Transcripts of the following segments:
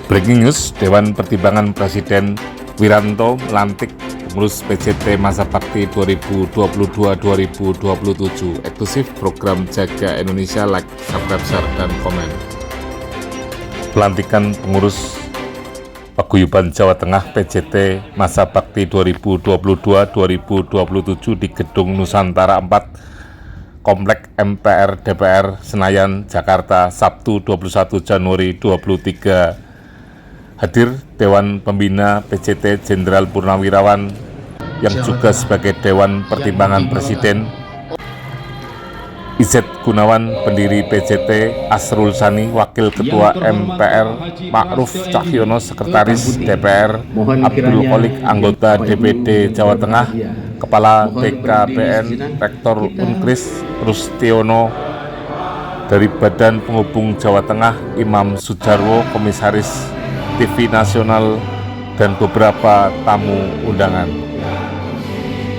Breaking news, Dewan Pertimbangan Presiden Wiranto melantik pengurus PCT Masa Bakti 2022-2027. Eksklusif program Jaga Indonesia, like, subscribe, share, dan komen. Pelantikan pengurus Paguyuban Jawa Tengah PCT Masa Bakti 2022-2027 di Gedung Nusantara 4, Komplek MPR DPR Senayan, Jakarta, Sabtu 21 Januari 2023. Hadir Dewan Pembina PCT Jenderal Purnawirawan yang juga sebagai Dewan Pertimbangan Presiden, Izet Gunawan, pendiri PCT, Asrul Sani, Wakil Ketua MPR, Ma'ruf Cahyono, Sekretaris DPR, Abdul Kholik, anggota DPD Jawa Tengah, Kepala BKPN, Rektor Unkris Rustiono, dari Badan Penghubung Jawa Tengah, Imam Sujarwo, Komisaris TV Nasional, dan beberapa tamu undangan.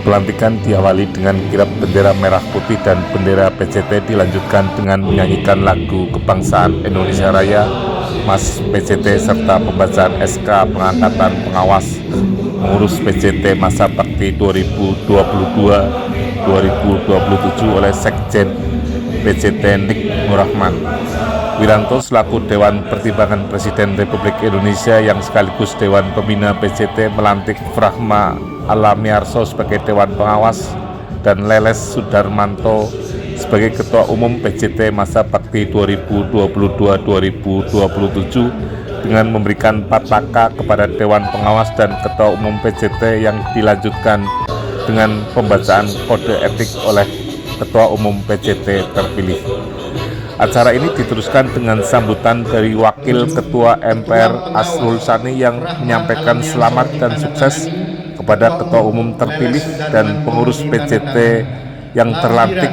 Pelantikan diawali dengan kirap bendera merah putih dan bendera PCT, dilanjutkan dengan menyanyikan lagu kebangsaan Indonesia Raya, Mas PCT, serta pembacaan SK pengangkatan pengawas pengurus PCT Masa Bakti 2022-2027 oleh Sekjen PCT Nik Nurrahman. Wiranto selaku Dewan Pertimbangan Presiden Republik Indonesia yang sekaligus Dewan Pembina PCT melantik Frahma Alamiarso sebagai Dewan Pengawas dan Leles Sudarmanto sebagai Ketua Umum PCT Masa Bakti 2022-2027 dengan memberikan pataka kepada Dewan Pengawas dan Ketua Umum PCT yang dilanjutkan dengan pembacaan kode etik oleh Ketua Umum PCT terpilih. Acara ini diteruskan dengan sambutan dari Wakil Ketua MPR Asrul Sani yang menyampaikan selamat dan sukses kepada Ketua Umum terpilih dan pengurus PCT yang terlantik,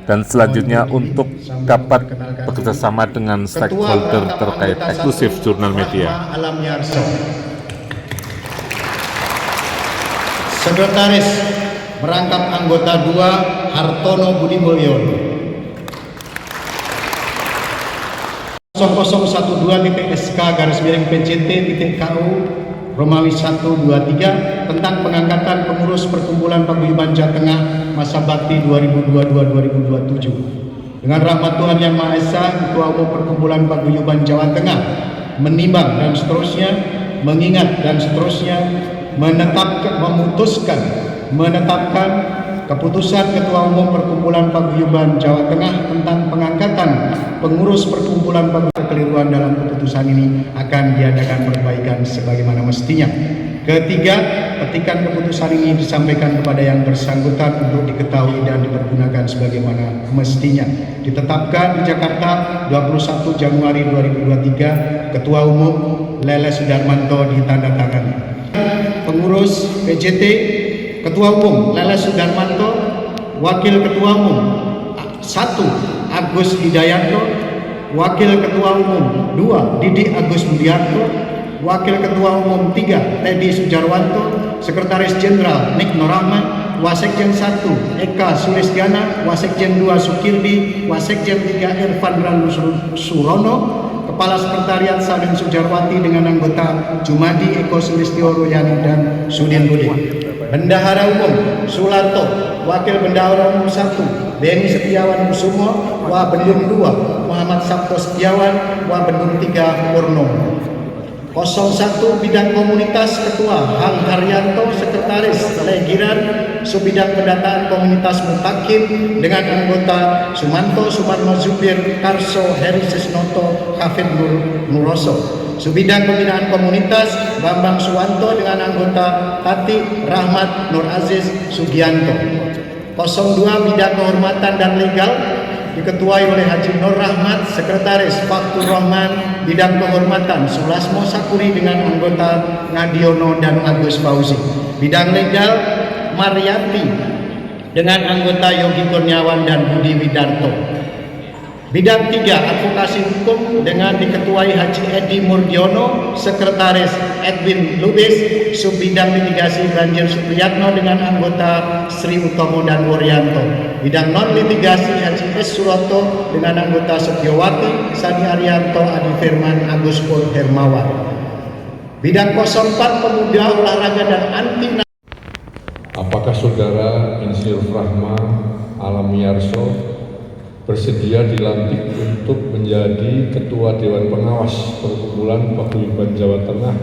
dan selanjutnya untuk dapat bekerjasama dengan stakeholder terkait. Eksklusif Jurnal Media. Sekretaris merangkap anggota 2 Hartono Budi Mulyono. 0012.SK/PCT.KU Romawi 123 tentang pengangkatan pengurus Perkumpulan Paguyuban Jawa Tengah Masa Bakti 2022-2027. Dengan rahmat Tuhan Yang Maha Esa, Ketua Umum Perkumpulan Paguyuban Jawa Tengah menimbang dan seterusnya, mengingat dan seterusnya, menetapkan keputusan Ketua Umum Perkumpulan Paguyuban Jawa Tengah tentang pengangkatan pengurus Perkumpulan Paguyuban. Kekeliruan dalam keputusan ini akan diadakan perbaikan sebagaimana mestinya. Ketiga, petikan keputusan ini disampaikan kepada yang bersangkutan untuk diketahui dan dipergunakan sebagaimana mestinya. Ditetapkan di Jakarta 21 Januari 2023, Ketua Umum Leles Sudarmanto ditandatangani. Pengurus PCT, Ketua Umum Leles Sudarmanto, Wakil Ketua Umum 1 Agus Hidayanto, Wakil Ketua Umum 2 Didi Agus Budiarto, Wakil Ketua Umum 3 Teddy Sujarwanto, Sekretaris Jenderal Nik Nurrahman, Wasekjen 1 Eka Sulistiana, Wasekjen 2 Sukirdi, Wasekjen 3 Irfan Ranu Surono, Kepala Sekretariat Saden Sujarwati dengan anggota Jumadi Eko Sulistyo Royani dan Sudin Budi. Bendahara Umum Sularto, Wakil Bendahara Umum 1 Beni Setiawan Kusumo, Wabendum 2 Muhammad Sabto Setiawan, Wabendum 3 Purnomo. 01 Bidang Komunitas Ketua Hang Haryanto, Sekretaris Legiran Subbidang Pendataan Komunitas Mutakin dengan anggota Sumanto Sumarno Zubir Karso Heri Sesnoto Hafid Nuroso. Subbidang Pembinaan Komunitas Bambang Suwanto dengan anggota Tati Rahmat Nur Aziz Sugianto. 02 Bidang Kehormatan dan Legal diketuai oleh Haji Nur Rahmat, Sekretaris Faktur Rahman. Bidang Kehormatan Sulasmo Sakuri dengan anggota Ngadiono dan Agus Fauzi. Bidang Legal Mariati dengan anggota Yogi Kurniawan dan Budi Widarto. Bidang 3, advokasi hukum dengan diketuai Haji Edi Murdiono, Sekretaris Edwin Lubis, Subbidang Litigasi Banjir Supriyatno dengan anggota Sri Utomo dan Wuryanto. Bidang non-litigasi Haji S. Suroto dengan anggota Setiawati, Sadi Arianto, Adi Firman, Agus Pur Hermawan. Bidang 04, pemuda, olahraga dan anti. Apakah Saudara Insinyur Frahma Alamiyarso bersedia dilantik untuk menjadi Ketua Dewan Pengawas Perkumpulan Paguyuban Jawa Tengah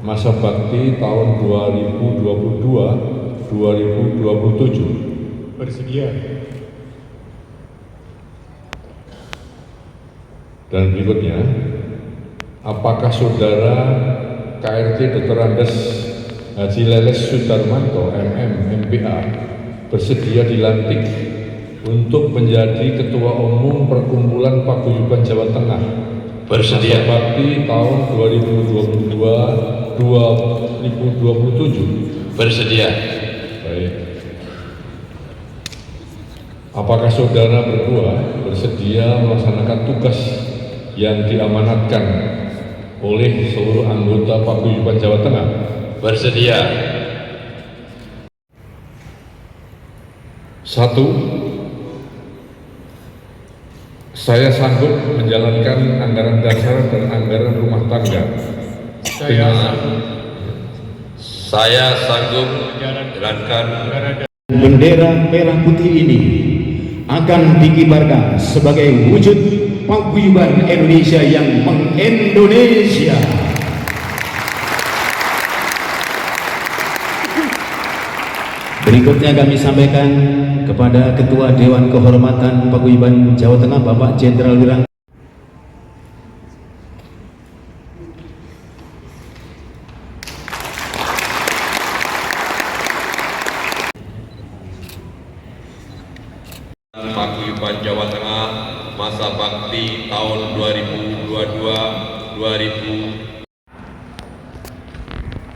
masa bakti tahun 2022-2027? Bersedia. Dan berikutnya, apakah Saudara KRT Dr. Andes Haji Leles Sudarmanto, MM, MPA, bersedia dilantik untuk menjadi Ketua Umum Perkumpulan Paguyuban Jawa Tengah bersedia. masa bakti tahun 2022-2027? Bersedia. Baik. Apakah Saudara berdua bersedia melaksanakan tugas yang diamanatkan oleh seluruh anggota Paguyuban Jawa Tengah? Bersedia. 1. Saya sanggup menjalankan anggaran dasar dan anggaran rumah tangga. Saya sanggup menjalankan bendera merah putih ini akan dikibarkan sebagai wujud paguyuban Indonesia yang mengindonesia. Berikutnya kami sampaikan kepada Ketua Dewan Kehormatan Paguyuban Jawa Tengah Bapak Jenderal Wiranto. Paguyuban Jawa Tengah masa bakti tahun 2022-2027.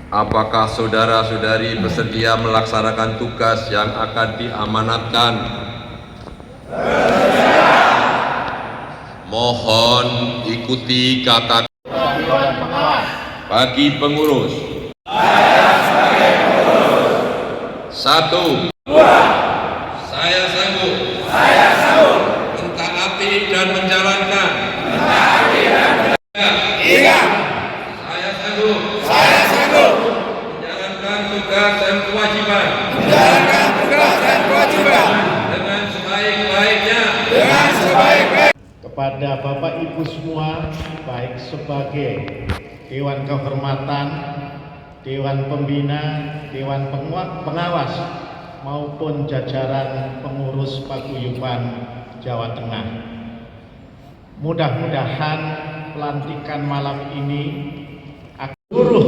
Apakah saudara-saudari bersedia melaksanakan tugas yang akan diamanatkan? Mohon ikuti kata bagi pengurus. Satu. Saya sanggup mentaati dan menjalankan. Tiga. Saya sanggup menjalankan tugas dan kewajiban dengan sebaik-baiknya. Kepada Bapak Ibu semua, baik sebagai Dewan Kehormatan, Dewan Pembina, Dewan Pengawas, maupun jajaran pengurus Paguyuban Jawa Tengah. Mudah-mudahan pelantikan malam ini seluruh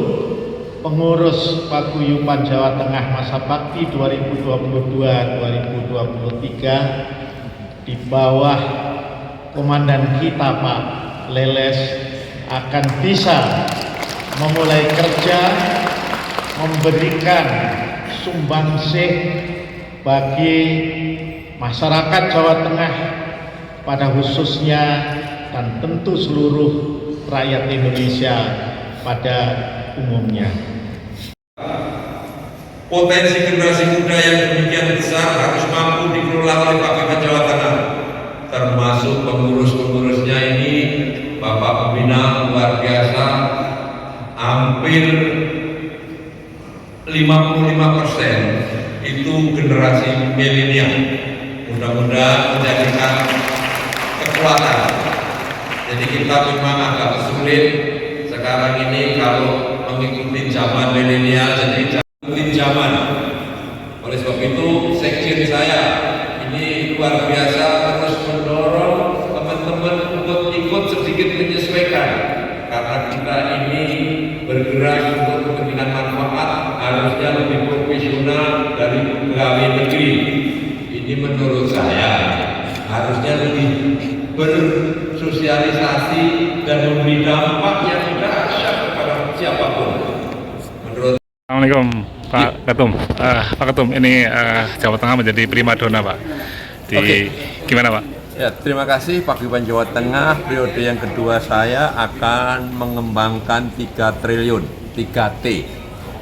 pengurus Paguyuban Jawa Tengah masa bakti 2022-2023 di bawah komandan kita Pak Leles akan bisa memulai kerja, memberikan sumbangsih bagi masyarakat Jawa Tengah pada khususnya dan tentu seluruh rakyat Indonesia pada umumnya. Potensi generasi muda yang demikian besar harus mampu dikelola oleh Paguyuban Jawa Tengah, termasuk pengurus-pengurusnya ini Bapak Pembina luar biasa, hampir 55% itu generasi milenial. Mudah-mudahan menjadikan kekuatan. Jadi kita memang agak sulit sekarang ini kalau mengikuti zaman milenial, jadi ikuti zaman. Oleh sebab itu sekjen saya ini luar biasa terus mendorong teman-teman untuk ikut sedikit menyesuaikan, karena kita ini bergerak untuk kepentingan manfaat, harusnya lebih profesional dari pegawai negeri. Ini menurut saya harusnya lebih bersosialisasi dan memberi dampak yang tidak dahsyat kepada siapapun. Menurut Assalamualaikum Pak Ketum. Pak Ketum, ini Jawa Tengah menjadi primadona Pak. Gimana Pak? Ya, terima kasih Paguyuban Jawa Tengah. Periode yang kedua saya akan mengembangkan 3 triliun, 3T.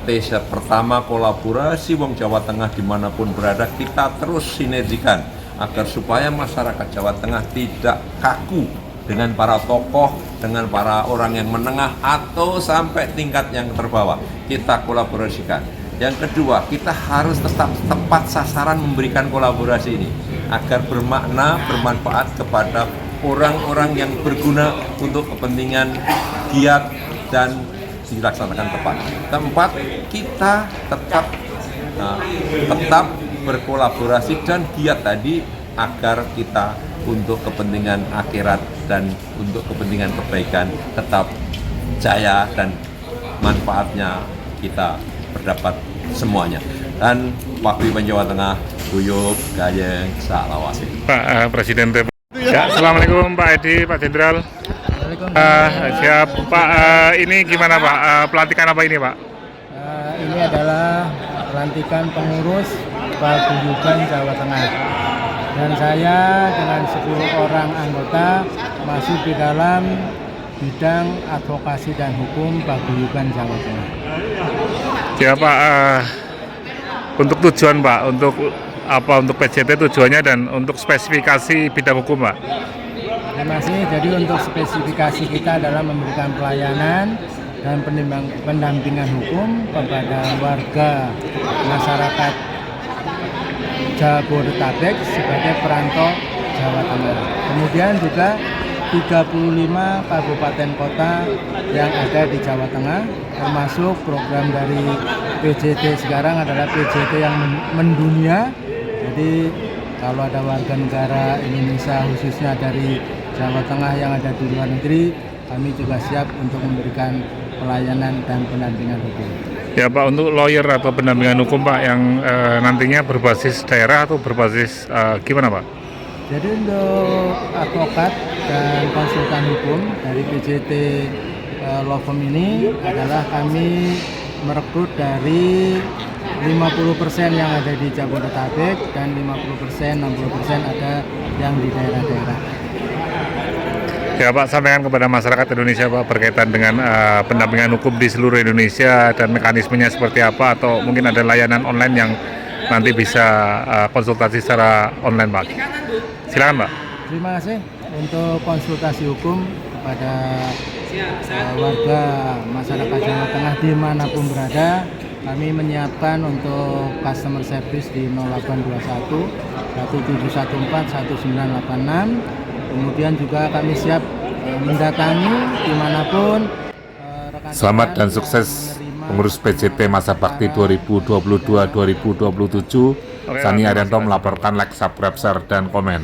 T pertama kolaborasi Wong Jawa Tengah dimanapun berada, kita terus sinergikan agar supaya masyarakat Jawa Tengah tidak kaku dengan para tokoh, dengan para orang yang menengah atau sampai tingkat yang terbawah. Kita kolaborasikan. Yang kedua, kita harus tetap tepat sasaran memberikan kolaborasi ini agar bermakna, bermanfaat kepada orang-orang yang berguna untuk kepentingan giat dan dilaksanakan tepat. Keempat, kita tetap berkolaborasi dan giat tadi agar kita untuk kepentingan akhirat dan untuk kepentingan kebaikan tetap jaya dan manfaatnya kita berdapat semuanya. Dan Paguyuban Jawa Tengah Guyub Gayeng Salawase. Pak Presiden ya, Assalamualaikum Pak Edi, Pak Jenderal. Siap Pak, ini gimana Pak, pelantikan apa ini Pak? Ini adalah pelantikan pengurus Paguyuban Jawa Tengah. Dan saya dengan 10 orang anggota masuk di dalam bidang advokasi dan hukum Paguyuban Jawa Tengah. Ya Pak, untuk tujuan Pak, untuk apa, untuk PJT tujuannya dan untuk spesifikasi bidang hukum Pak? Terima kasih. Jadi untuk spesifikasi kita adalah memberikan pelayanan dan pendampingan hukum kepada warga masyarakat Jabodetabek sebagai perantau Jawa Tengah. Kemudian juga 35 kabupaten kota yang ada di Jawa Tengah, termasuk program dari PJT sekarang adalah PJT yang mendunia. Jadi kalau ada warga negara Indonesia khususnya dari Jawa Tengah yang ada di luar negeri, kami juga siap untuk memberikan pelayanan dan pendampingan hukum. Ya Pak, untuk lawyer atau pendampingan hukum Pak yang nantinya berbasis daerah atau berbasis gimana Pak? Jadi untuk advokat dan konsultan hukum dari PJT Law Firm ini adalah kami merekrut dari 50% yang ada di Jabodetabek dan 60% ada yang di daerah-daerah. Ya Pak, sampaikan kepada masyarakat Indonesia Pak berkaitan dengan pendampingan hukum di seluruh Indonesia dan mekanismenya seperti apa, atau mungkin ada layanan online yang nanti bisa konsultasi secara online Pak. Silakan Pak. Terima kasih untuk konsultasi hukum kepada warga masyarakat Jawa Tengah dimanapun berada. Kami menyiapkan untuk customer service di 0821 1714 1986. Kemudian juga kami siap mendatangi dimanapun rekan. Selamat dan sukses pengurus PJT masa bakti 2022-2027. Sani Arianto melaporkan, like, subscribe, share, dan komen.